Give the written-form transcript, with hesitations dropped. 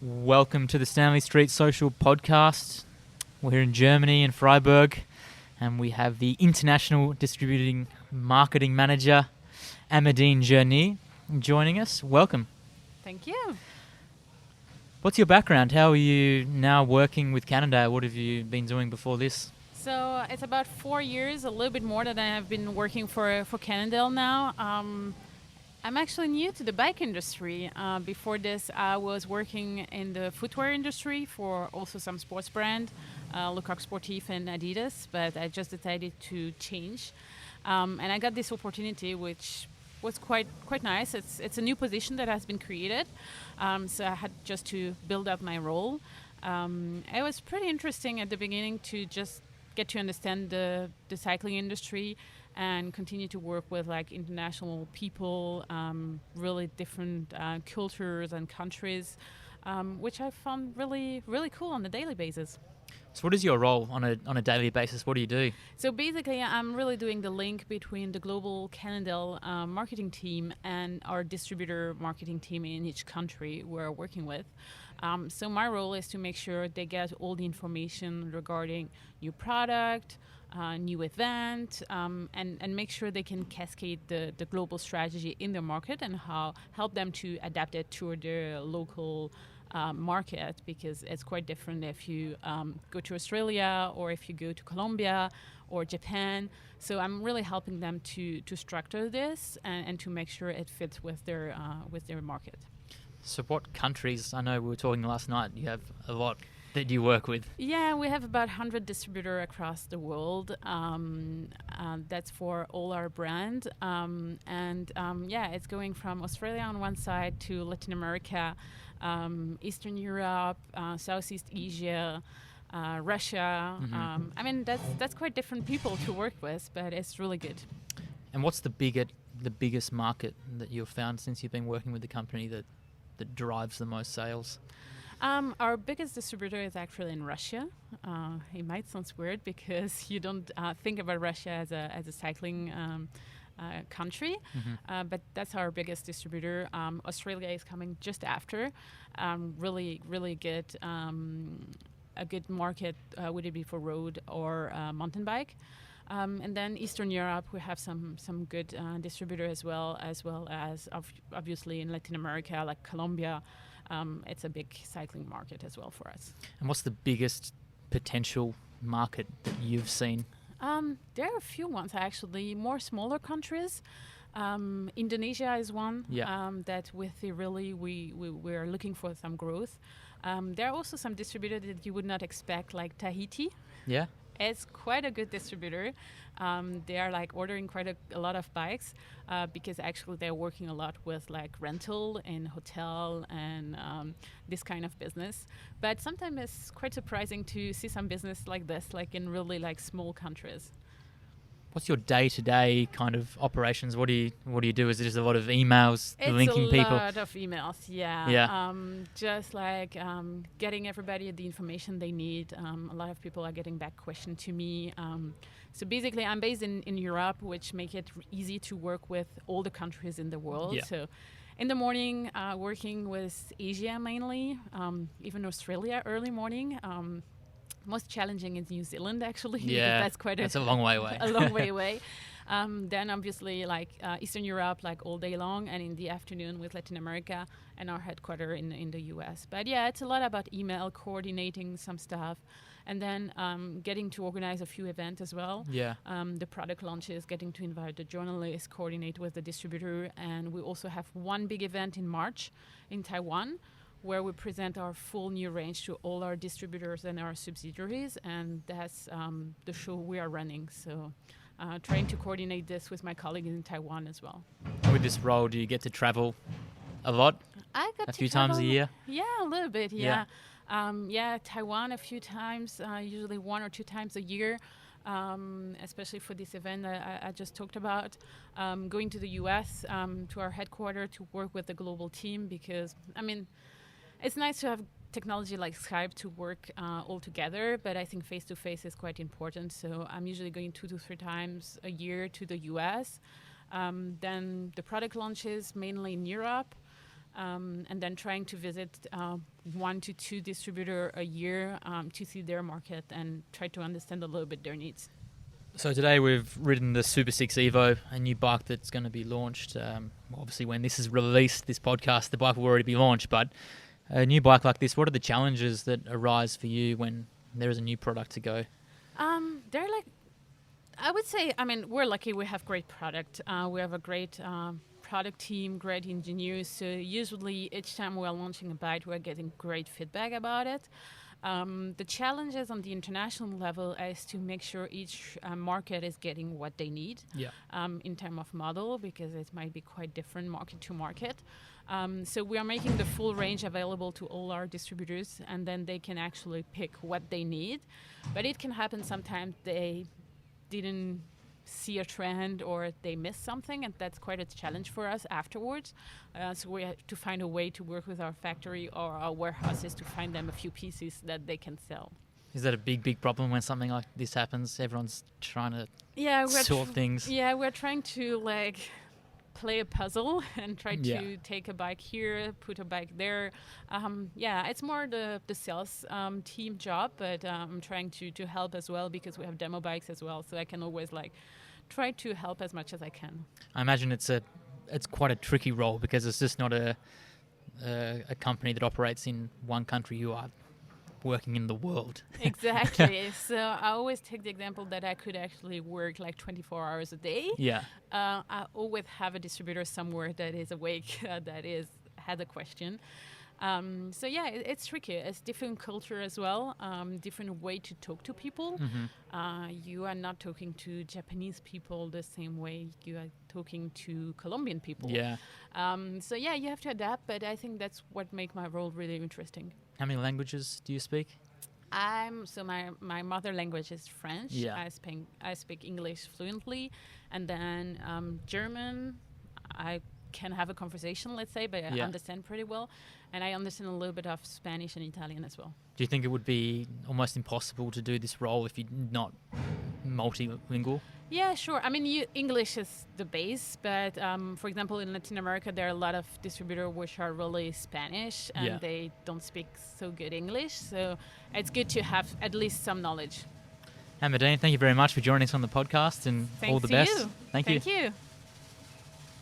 Welcome to the Stanley Street Social Podcast. We're here in Germany, in Freiburg, and we have the International Distributing Marketing Manager, Amandine Girny, joining us. Welcome. Thank you. What's your background? How are you now working with Cannondale? What have you been doing before this? So it's about 4 years, a little bit more that I have been working for Cannondale now. I'm actually new to the bike industry. Before this, I was working in the footwear industry for also some sports brand, Le Coq Sportif and Adidas, but I just decided to change. And I got this opportunity, which was quite nice. It's a new position that has been created, so I had just to build up my role. It was pretty interesting at the beginning to just get to understand the cycling industry and continue to work with like international people, really different cultures and countries, which I found really cool on a daily basis. So what is your role on a daily basis? What do you do? So basically, I'm really doing the link between the global Cannondale marketing team and our distributor marketing team in each country we're working with. So my role is to make sure they get all the information regarding new product, new event, and make sure they can cascade the global strategy in their market and help them to adapt it to their local market, because it's quite different if you go to Australia or if you go to Colombia or Japan. So I'm really helping them to structure this and to make sure it fits with their market. So what countries, I know we were talking last night, you have a lot that you work with. Yeah, we have about 100 distributors across the world. That's for all our brand. It's going from Australia on one side to Latin America, Eastern Europe, Southeast Asia, Russia. Mm-hmm. That's quite different people to work with, but it's really good. And what's the biggest market that you've found since you've been working with the company that drives the most sales? Our biggest distributor is actually in Russia. It might sound weird because you don't think about Russia as a cycling country, but that's our biggest distributor. Australia is coming just after. Really good. A good market would it be for road or mountain bike. And then Eastern Europe, we have some good distributor as well as obviously in Latin America, like Colombia. It's a big cycling market as well for us. And what's the biggest potential market that you've seen? There are a few ones actually, more smaller countries. Indonesia is one that we are looking for some growth. There are also some distributors that you would not expect, like Tahiti. Yeah. It's quite a good distributor. They are like ordering quite a lot of bikes because actually they're working a lot with like rental and hotel and this kind of business. But sometimes it's quite surprising to see some business like this, like in really like small countries. What's your day-to-day kind of operations? What do you do? Is it just a lot of emails, linking people? It's a lot of emails, yeah. Just like getting everybody the information they need. A lot of people are getting back questions to me. So basically, I'm based in Europe, which make it easy to work with all the countries in the world. Yeah. So in the morning, working with Asia mainly, even Australia early morning. Most challenging is New Zealand, actually. Yeah, that's a long way away. A long way away. Then obviously like Eastern Europe, like all day long, and in the afternoon with Latin America and our headquarters in the US. But yeah, it's a lot about email, coordinating some stuff, and then getting to organize a few events as well. Yeah. The product launches, getting to invite the journalists, coordinate with the distributor, and we also have one big event in March in Taiwan, where we present our full new range to all our distributors and our subsidiaries, and that's the show we are running. So trying to coordinate this with my colleagues in Taiwan as well. With this role, do you get to travel a lot? I got a few times a year? Yeah, a little bit, yeah. Taiwan a few times, usually 1 or 2 times a year. Especially for this event I just talked about, going to the US, to our headquarters to work with the global team, because it's nice to have technology like Skype to work all together, but I think face-to-face is quite important. So I'm usually going 2 to 3 times a year to the US. Then the product launches mainly in Europe. and then trying to visit 1 to 2 distributor a year to see their market and try to understand a little bit their needs. So today we've ridden the SuperSix EVO, a new bike that's going to be launched. Obviously, when this is released, this podcast, the bike will already be launched. But a new bike like this, what are the challenges that arise for you when there is a new product to go? They're like, I would say, I mean, we're lucky we have great product. We have a great product team, great engineers. So usually each time we're launching a bike, we're getting great feedback about it. The challenges on the international level is to make sure each market is getting what they need in terms of model, because it might be quite different market to market. So we are making the full range available to all our distributors, and then they can actually pick what they need. But it can happen sometimes they didn't see a trend or they missed something, and that's quite a challenge for us afterwards. So we have to find a way to work with our factory or our warehouses to find them a few pieces that they can sell. Is that a big problem when something like this happens? Everyone's trying to sort things. Yeah, we're trying to play a puzzle and try to take a bike here, put a bike there. It's more the sales team job, but I'm trying to help as well, because we have demo bikes as well, so I can always try to help as much as I can. I imagine it's quite a tricky role, because it's just not a company that operates in one country. You are working in the world. Exactly. So I always take the example that I could actually work 24 hours a day. Yeah. I always have a distributor somewhere that is awake, has a question. It's tricky. It's different culture as well, different way to talk to people. Mm-hmm. You are not talking to Japanese people the same way you are talking to Colombian people. Yeah. You have to adapt, but I think that's what makes my role really interesting. How many languages do you speak? My mother language is French. Yeah. I speak English fluently, and then German. I can have a conversation, let's say, but I understand pretty well, and I understand a little bit of Spanish and Italian as well. Do you think it would be almost impossible to do this role if you're not multilingual? Yeah, sure. I mean, English is the base, but for example, in Latin America, there are a lot of distributors which are really Spanish, and they don't speak so good English, so it's good to have at least some knowledge. Amandine, thank you very much for joining us on the podcast, and Thanks all the to best. You. Thank you. Thank you.